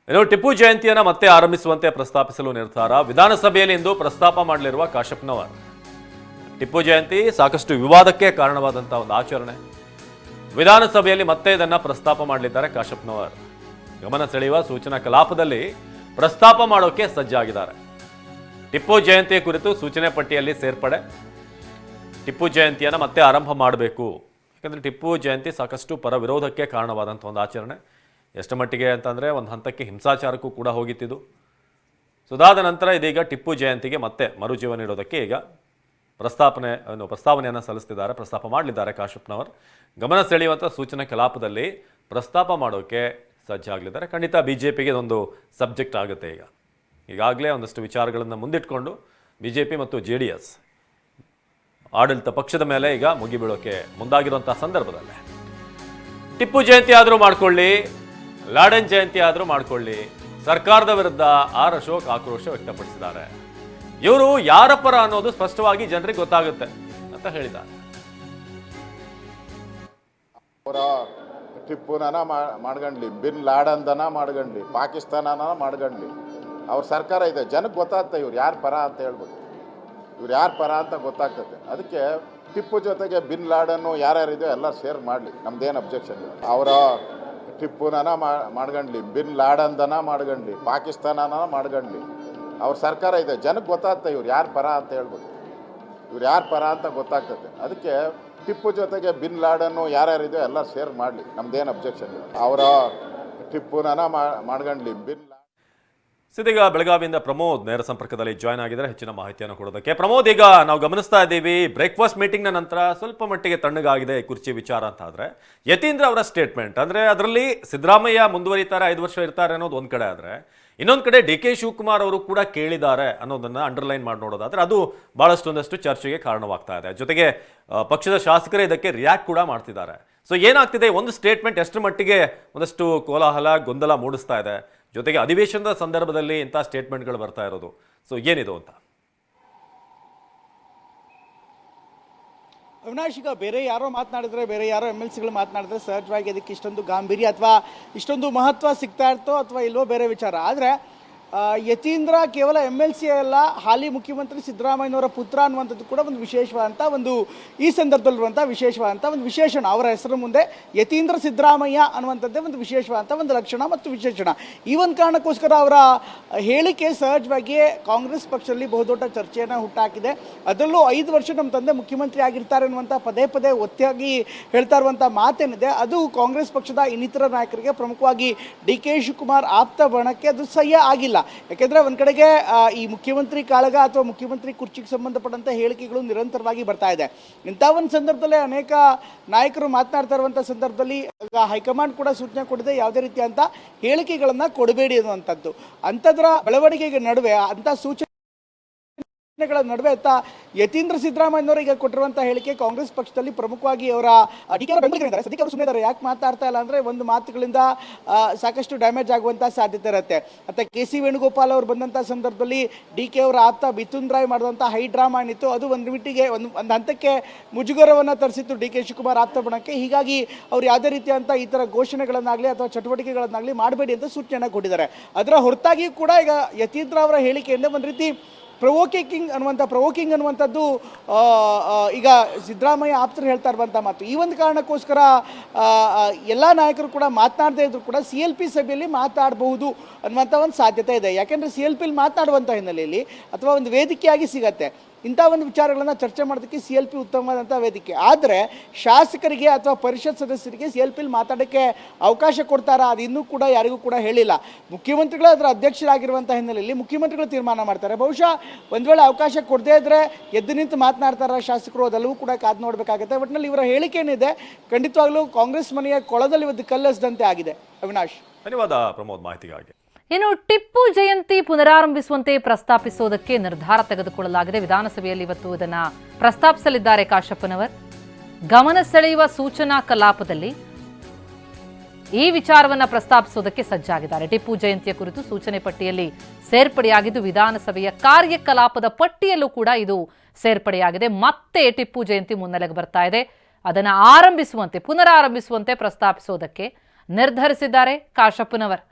ಇನ್ನು ಟಿಪ್ಪು ಜಯಂತಿಯನ್ನು ಮತ್ತೆ ಆರಂಭಿಸುವಂತೆ ಪ್ರಸ್ತಾಪಿಸಲು ನಿರ್ಧಾರ. ವಿಧಾನಸಭೆಯಲ್ಲಿ ಇಂದು ಪ್ರಸ್ತಾಪ ಮಾಡಲಿರುವ ಕಾಶಪ್ಪನವರ್. ಟಿಪ್ಪು ಜಯಂತಿ ಸಾಕಷ್ಟು ವಿವಾದಕ್ಕೆ ಕಾರಣವಾದಂತಹ ಒಂದು ಆಚರಣೆ. ವಿಧಾನಸಭೆಯಲ್ಲಿ ಮತ್ತೆ ಇದನ್ನ ಪ್ರಸ್ತಾಪ ಮಾಡಲಿದ್ದಾರೆ ಕಾಶಪ್ಪನವರ್. ಗಮನ ಸೆಳೆಯುವ ಸೂಚನಾ ಕಲಾಪದಲ್ಲಿ ಪ್ರಸ್ತಾಪ ಮಾಡೋಕೆ ಸಜ್ಜಾಗಿದ್ದಾರೆ. ಟಿಪ್ಪು ಜಯಂತಿ ಕುರಿತು ಸೂಚನೆ ಪಟ್ಟಿಯಲ್ಲಿ ಸೇರ್ಪಡೆ. ಟಿಪ್ಪು ಜಯಂತಿಯನ್ನು ಮತ್ತೆ ಆರಂಭ ಮಾಡಬೇಕು. ಯಾಕಂದ್ರೆ ಟಿಪ್ಪು ಜಯಂತಿ ಸಾಕಷ್ಟು ಪರ ವಿರೋಧಕ್ಕೆ ಕಾರಣವಾದಂಥ ಒಂದು ಆಚರಣೆ. ಎಷ್ಟು ಮಟ್ಟಿಗೆ ಅಂತಂದರೆ ಒಂದು ಹಂತಕ್ಕೆ ಹಿಂಸಾಚಾರಕ್ಕೂ ಕೂಡ ಹೋಗಿತ್ತಿದ್ದು. ಸುದಾದ ನಂತರ ಇದೀಗ ಟಿಪ್ಪು ಜಯಂತಿಗೆ ಮತ್ತೆ ಮರುಜೀವ ನೀಡೋದಕ್ಕೆ ಈಗ ಪ್ರಸ್ತಾವನೆಯನ್ನು ಸಲ್ಲಿಸ್ತಿದ್ದಾರೆ, ಪ್ರಸ್ತಾಪ ಮಾಡಲಿದ್ದಾರೆ ಕಾಶಪ್ಪನವರ್. ಗಮನ ಸೆಳೆಯುವಂಥ ಸೂಚನಾ ಕಲಾಪದಲ್ಲಿ ಪ್ರಸ್ತಾಪ ಮಾಡೋಕ್ಕೆ ಸಜ್ಜಾಗಲಿದ್ದಾರೆ. ಖಂಡಿತ BJPಗೆ ಇದೊಂದು ಸಬ್ಜೆಕ್ಟ್ ಆಗುತ್ತೆ. ಈಗಾಗಲೇ ಒಂದಷ್ಟು ವಿಚಾರಗಳನ್ನು ಮುಂದಿಟ್ಕೊಂಡು BJP ಮತ್ತು JDS ಆಡಳಿತ ಪಕ್ಷದ ಮೇಲೆ ಈಗ ಮುಗಿಬೀಳೋಕೆ ಮುಂದಾಗಿರುವಂಥ ಸಂದರ್ಭದಲ್ಲೇ ಟಿಪ್ಪು ಜಯಂತಿ ಆದರೂ ಮಾಡ್ಕೊಳ್ಳಿ, ಲಾಡೆನ್ ಜಯಂತಿ ಆದರೂ ಮಾಡ್ಕೊಳ್ಳಿ, ಸರ್ಕಾರದ ವಿರುದ್ಧ ಆರ್ ಅಶೋಕ್ ಆಕ್ರೋಶ ವ್ಯಕ್ತಪಡಿಸಿದ್ದಾರೆ. ಇವರು ಯಾರ ಪರ ಅನ್ನೋದು ಸ್ಪಷ್ಟವಾಗಿ ಜನರಿಗೆ ಗೊತ್ತಾಗುತ್ತೆ ಅಂತ ಹೇಳಿದ್ದಾರೆ. ಅವರ ಟಿಪ್ಪುನ ಮಾಡ್ಕೊಂಡ್ಲಿ, ಬಿನ್ ಲಾಡನ್ದನ ಮಾಡ್ಕೊಂಡ್ಲಿ, ಪಾಕಿಸ್ತಾನನ ಮಾಡ್ಕೊಂಡ್ಲಿ, ಅವ್ರ ಸರ್ಕಾರ ಇದೆ, ಜನಕ್ಕೆ ಗೊತ್ತಾಗ್ತದೆ ಇವ್ರು ಯಾರ ಪರ ಅಂತ ಹೇಳ್ಬೋದು, ಇವ್ರು ಯಾರ ಪರ ಅಂತ ಗೊತ್ತಾಗ್ತದೆ. ಅದಕ್ಕೆ ಟಿಪ್ಪು ಜೊತೆಗೆ ಬಿನ್ ಲಾಡನ್ನು ಯಾರ್ಯಾರಿದೆ ಎಲ್ಲ ಶೇರ್ ಮಾಡಲಿ, ನಮ್ದೇನು ಅಬ್ಜೆಕ್ಷನ್ ಇಲ್ಲ. ಅವರ ಟಿಪ್ಪುನ ಮಾಡ್ಕೊಂಡ್ಲಿ, ಬಿನ್ ಲಾಡನ್ದನ ಮಾಡ್ಕೊಂಡ್ಲಿ, ಪಾಕಿಸ್ತಾನನ ಮಾಡ್ಕೊಂಡ್ಲಿ, ಅವ್ರ ಸರ್ಕಾರ ಇದೆ, ಜನಕ್ಕೆ ಗೊತ್ತಾಗ್ತದೆ ಇವ್ರು ಯಾರ ಪರ ಅಂತ ಹೇಳ್ಬೋದು, ಇವ್ರು ಯಾರ ಪರ ಅಂತ ಗೊತ್ತಾಗ್ತದೆ. ಅದಕ್ಕೆ ಟಿಪ್ಪು ಜೊತೆಗೆ ಬಿನ್ ಲಾಡನ್ನು ಯಾರ್ಯಾರಿದೆ ಎಲ್ಲ ಶೇರ್ ಮಾಡಲಿ, ನಮ್ದೇನು ಅಬ್ಜೆಕ್ಷನ್ ಇಲ್ಲ. ಅವರ ಟಿಪ್ಪುನ ಮಾಡ್ಕೊಂಡ್ಲಿ, ಬಿನ್ ಸಿದೀಗ ಬೆಳಗಾವಿಯಿಂದ ಪ್ರಮೋದ್ ನೇರ ಸಂಪರ್ಕದಲ್ಲಿ ಜಾಯ್ನ್ ಆಗಿದ್ದಾರೆ ಹೆಚ್ಚಿನ ಮಾಹಿತಿಯನ್ನು ಕೊಡೋದಕ್ಕೆ. ಪ್ರಮೋದ್, ಈಗ ನಾವು ಗಮನಿಸ್ತಾ ಇದ್ದೀವಿ ಬ್ರೇಕ್ಫಾಸ್ಟ್ ಮೀಟಿಂಗ್ನ ನಂತರ ಸ್ವಲ್ಪ ಮಟ್ಟಿಗೆ ತಣ್ಣಗಾಗಿದೆ ಕುರ್ಚಿ ವಿಚಾರ ಅಂತ ಆದರೆ ಯತೀಂದ್ರ ಅವರ ಸ್ಟೇಟ್ಮೆಂಟ್, ಅಂದರೆ ಅದರಲ್ಲಿ ಸಿದ್ದರಾಮಯ್ಯ ಮುಂದುವರಿತಾರೆ, 5 ವರ್ಷ ಇರ್ತಾರೆ ಅನ್ನೋದು ಒಂದು ಕಡೆ ಆದರೆ, ಇನ್ನೊಂದು ಕಡೆ DK ಶಿವಕುಮಾರ್ ಅವರು ಕೂಡ ಕೇಳಿದ್ದಾರೆ ಅನ್ನೋದನ್ನು ಅಂಡರ್ಲೈನ್ ಮಾಡಿ ನೋಡೋದಾದ್ರೆ ಅದು ಒಂದಷ್ಟು ಚರ್ಚೆಗೆ ಕಾರಣವಾಗ್ತಾ ಇದೆ. ಜೊತೆಗೆ ಪಕ್ಷದ ಶಾಸಕರೇ ಇದಕ್ಕೆ ರಿಯಾಕ್ಟ್ ಕೂಡ ಮಾಡ್ತಿದ್ದಾರೆ. ಸೊ ಏನಾಗ್ತಿದೆ, ಒಂದು ಸ್ಟೇಟ್ಮೆಂಟ್ ಎಷ್ಟು ಮಟ್ಟಿಗೆ ಒಂದಷ್ಟು ಕೋಲಾಹಲ ಗೊಂದಲ ಮೂಡಿಸ್ತಾ ಇದೆ, ಜೊತೆಗೆ ಅಧಿವೇಶನದ ಸಂದರ್ಭದಲ್ಲಿ ಇಂಥ ಸ್ಟೇಟ್ಮೆಂಟ್ಗಳು ಬರ್ತಾ ಇರೋದು. ಸೊ ಏನಿದು ಅಂತ ಅವಿನಾಶ್, ಈಗ ಬೇರೆ ಯಾರೋ ಮಾತನಾಡಿದ್ರೆ, ಬೇರೆ ಯಾರೋ MLCಗಳು ಮಾತನಾಡಿದ್ರೆ ಸಹಜವಾಗಿ ಅದಕ್ಕೆ ಇಷ್ಟೊಂದು ಗಾಂಭೀರ್ಯ ಅಥವಾ ಇಷ್ಟೊಂದು ಮಹತ್ವ ಸಿಗ್ತಾ ಇರ್ತೋ ಅಥವಾ ಇಲ್ವೋ ಬೇರೆ ವಿಚಾರ. ಆದರೆ ಯತೀಂದ್ರ ಕೇವಲ MLC ಅಲ್ಲ, ಹಾಲಿ ಮುಖ್ಯಮಂತ್ರಿ ಸಿದ್ದರಾಮಯ್ಯನವರ ಪುತ್ರ ಅನ್ನುವಂಥದ್ದು ಕೂಡ ಒಂದು ವಿಶೇಷವಾದಂಥ ಒಂದು ಈ ಸಂದರ್ಭದಲ್ಲಿರುವಂಥ ವಿಶೇಷವಾದಂಥ ಒಂದು ವಿಶೇಷಣ. ಅವರ ಹೆಸರು ಮುಂದೆ ಯತೀಂದ್ರ ಸಿದ್ದರಾಮಯ್ಯ ಅನ್ನುವಂಥದ್ದೇ ಒಂದು ವಿಶೇಷವಾದಂಥ ಒಂದು ಲಕ್ಷಣ ಮತ್ತು ವಿಶೇಷಣ. ಈ ಒಂದು ಕಾರಣಕ್ಕೋಸ್ಕರ ಅವರ ಹೇಳಿಕೆ ಸಹಜವಾಗಿಯೇ ಕಾಂಗ್ರೆಸ್ ಪಕ್ಷದಲ್ಲಿ ಬಹುದೊಡ್ಡ ಚರ್ಚೆಯನ್ನು ಹುಟ್ಟಾಕಿದೆ. ಅದರಲ್ಲೂ 5 ವರ್ಷ ನಮ್ಮ ತಂದೆ ಮುಖ್ಯಮಂತ್ರಿ ಆಗಿರ್ತಾರೆ ಅನ್ನುವಂಥ ಪದೇ ಪದೇ ಒತ್ತಾಗಿ ಹೇಳ್ತಾ ಇರುವಂಥ ಮಾತೇನಿದೆ, ಅದು ಕಾಂಗ್ರೆಸ್ ಪಕ್ಷದ ಇನ್ನಿತರ ನಾಯಕರಿಗೆ, ಪ್ರಮುಖವಾಗಿ DK ಶಿವಕುಮಾರ್ ಆಪ್ತ ಬಣಕ್ಕೆ ಅದು ಸಹ್ಯ ಆಗಿಲ್ಲ. ಯಾಕೆಂದರೆ ಒಂದು ಕಡೆಗೆ ಈ ಮುಖ್ಯಮಂತ್ರಿ ಕಾಳಗ ಅಥವಾ ಮುಖ್ಯಮಂತ್ರಿ ಕುರ್ಚಿಗೆ ಸಂಬಂಧಪಟ್ಟಂಥ ಹೇಳಿಕೆಗಳು ನಿರಂತರವಾಗಿ ಬರ್ತಾ ಇದೆ. ಇಂಥ ಒಂದು ಸಂದರ್ಭದಲ್ಲೇ ಅನೇಕ ನಾಯಕರು ಮಾತನಾಡ್ತಾ ಇರುವಂಥ ಸಂದರ್ಭದಲ್ಲಿ ಹೈಕಮಾಂಡ್ ಕೂಡ ಸೂಚನೆ ಕೊಡದೆ ಯಾವುದೇ ರೀತಿಯಂಥ ಹೇಳಿಕೆಗಳನ್ನು ಕೊಡಬೇಡಿ ಅನ್ನುವಂಥದ್ದು. ಅಂಥದ್ರ ಬೆಳವಣಿಗೆಗೆ ನಡುವೆ ಅಂಥ ಸೂಚನೆಗಳ ನಡುವೆ ಯತೀಂದ್ರ ಸಿದ್ದರಾಮಯ್ಯನವರು ಈಗ ಕೊಟ್ಟಿರುವಂಥ ಹೇಳಿಕೆ ಕಾಂಗ್ರೆಸ್ ಪಕ್ಷದಲ್ಲಿ ಪ್ರಮುಖವಾಗಿ ಅವರ ಸದ್ಯಕ್ಕೆ ಅವರು ಸುಮ್ಮನೆ ಯಾಕೆ ಮಾತಾಡ್ತಾ ಇಲ್ಲ ಅಂದರೆ ಒಂದು ಮಾತುಗಳಿಂದ ಸಾಕಷ್ಟು ಡ್ಯಾಮೇಜ್ ಆಗುವಂಥ ಸಾಧ್ಯತೆ ಇರುತ್ತೆ. ಮತ್ತು KC ವೇಣುಗೋಪಾಲ್ ಅವರು ಬಂದಂಥ ಸಂದರ್ಭದಲ್ಲಿ DK ಅವರ ಆಪ್ತ ಮಿಥುನ್ ರಾಯ್ ಮಾಡಿದಂಥ ಹೈ ಡ್ರಾಮಾ ಏನಿತ್ತು ಅದು ಒಂದು ಮಿಟ್ಟಿಗೆ ಒಂದು ಹಂತಕ್ಕೆ ಮುಜುಗರವನ್ನು ತರಿಸಿತ್ತು DK ಶಿವಕುಮಾರ್ ಆಪ್ತ ಬಣಕ್ಕೆ. ಹೀಗಾಗಿ ಅವ್ರು ಯಾವುದೇ ರೀತಿಯಂಥ ಈ ಥರ ಘೋಷಣೆಗಳನ್ನಾಗಲಿ ಅಥವಾ ಚಟುವಟಿಕೆಗಳನ್ನಾಗಲಿ ಮಾಡಬೇಡಿ ಅಂತ ಸೂಚನೆಯನ್ನು ಕೊಟ್ಟಿದ್ದಾರೆ. ಅದರ ಹೊರತಾಗಿಯೂ ಕೂಡ ಈಗ ಯತೀಂದ್ರ ಅವರ ಹೇಳಿಕೆಯಿಂದ ಒಂದು ರೀತಿ ಪ್ರವೋಕಿಂಗ್ ಅನ್ನುವಂಥದ್ದು ಈಗ ಸಿದ್ದರಾಮಯ್ಯ ಆಪ್ತರು ಹೇಳ್ತಾ ಇರುವಂಥ ಮಾತು. ಈ ಒಂದು ಕಾರಣಕ್ಕೋಸ್ಕರ ಎಲ್ಲ ನಾಯಕರು ಕೂಡ ಮಾತನಾಡದೇ ಇದ್ರು ಕೂಡ CLP ಸಭೆಯಲ್ಲಿ ಮಾತಾಡಬಹುದು ಅನ್ನುವಂಥ ಒಂದು ಸಾಧ್ಯತೆ ಇದೆ. ಯಾಕೆಂದರೆ CLPಲಿ ಮಾತನಾಡುವಂಥ ಹಿನ್ನೆಲೆಯಲ್ಲಿ ಅಥವಾ ಒಂದು ವೇದಿಕೆಯಾಗಿ ಸಿಗತ್ತೆ. ಇಂಥ ಒಂದು ವಿಚಾರಗಳನ್ನು ಚರ್ಚೆ ಮಾಡೋದಕ್ಕೆ CLP ಉತ್ತಮವಾದಂಥ ವೇದಿಕೆ. ಆದರೆ ಶಾಸಕರಿಗೆ ಅಥವಾ ಪರಿಷತ್ ಸದಸ್ಯರಿಗೆ CLPಲಿ ಮಾತಾಡೋಕ್ಕೆ ಅವಕಾಶ ಕೊಡ್ತಾರಾ, ಅದು ಇನ್ನೂ ಕೂಡ ಯಾರಿಗೂ ಕೂಡ ಹೇಳಿಲ್ಲ. ಮುಖ್ಯಮಂತ್ರಿಗಳು ಅದರ ಅಧ್ಯಕ್ಷರಾಗಿರುವಂಥ ಹಿನ್ನೆಲೆಯಲ್ಲಿ ಮುಖ್ಯಮಂತ್ರಿಗಳು ತೀರ್ಮಾನ ಮಾಡ್ತಾರೆ. ಬಹುಶಃ ಒಂದು ವೇಳೆ ಅವಕಾಶ ಕೊಡದೇ ಇದ್ದರೆ ಎದ್ದು ನಿಂತು ಮಾತನಾಡ್ತಾರ ಶಾಸಕರು, ಅದೆಲ್ಲವೂ ಕೂಡ ಕಾದು ನೋಡಬೇಕಾಗುತ್ತೆ. ಒಟ್ಟಿನಲ್ಲಿ ಇವರ ಹೇಳಿಕೆ ಏನಿದೆ ಖಂಡಿತವಾಗ್ಲೂ ಕಾಂಗ್ರೆಸ್ ಮನೆಯ ಕೊಳದಲ್ಲಿ ಒಂದು ಕಲ್ಲಸದಂತೆ ಆಗಿದೆ. ಅವಿನಾಶ್, ಧನ್ಯವಾದ ಪ್ರಮೋದ್ ಮಾಹಿತಿಗಾಗಿ. ಇನ್ನು ಟಿಪ್ಪು ಜಯಂತಿ ಪುನರಾರಂಭಿಸುವಂತೆ ಪ್ರಸ್ತಾಪಿಸುವುದಕ್ಕೆ ನಿರ್ಧಾರ ತೆಗೆದುಕೊಳ್ಳಲಾಗಿದೆ. ವಿಧಾನಸಭೆಯಲ್ಲಿ ಇವತ್ತು ಇದನ್ನು ಪ್ರಸ್ತಾಪಿಸಲಿದ್ದಾರೆ ಕಾಶಪ್ಪನವರ್. ಗಮನ ಸೆಳೆಯುವ ಸೂಚನಾ ಕಲಾಪದಲ್ಲಿ ಈ ವಿಚಾರವನ್ನು ಪ್ರಸ್ತಾಪಿಸುವುದಕ್ಕೆ ಸಜ್ಜಾಗಿದ್ದಾರೆ. ಟಿಪ್ಪು ಜಯಂತಿಯ ಕುರಿತು ಸೂಚನೆ ಪಟ್ಟಿಯಲ್ಲಿ ಸೇರ್ಪಡೆಯಾಗಿದ್ದು ವಿಧಾನಸಭೆಯ ಕಾರ್ಯಕಲಾಪದ ಪಟ್ಟಿಯಲ್ಲೂ ಕೂಡ ಇದು ಸೇರ್ಪಡೆಯಾಗಿದೆ. ಮತ್ತೆ ಟಿಪ್ಪು ಜಯಂತಿ ಮುನ್ನೆಲೆಗೆ ಬರ್ತಾ ಇದೆ. ಅದನ್ನು ಪುನರಾರಂಭಿಸುವಂತೆ ಪ್ರಸ್ತಾಪಿಸುವುದಕ್ಕೆ ನಿರ್ಧರಿಸಿದ್ದಾರೆ ಕಾಶಪ್ಪನವರ್.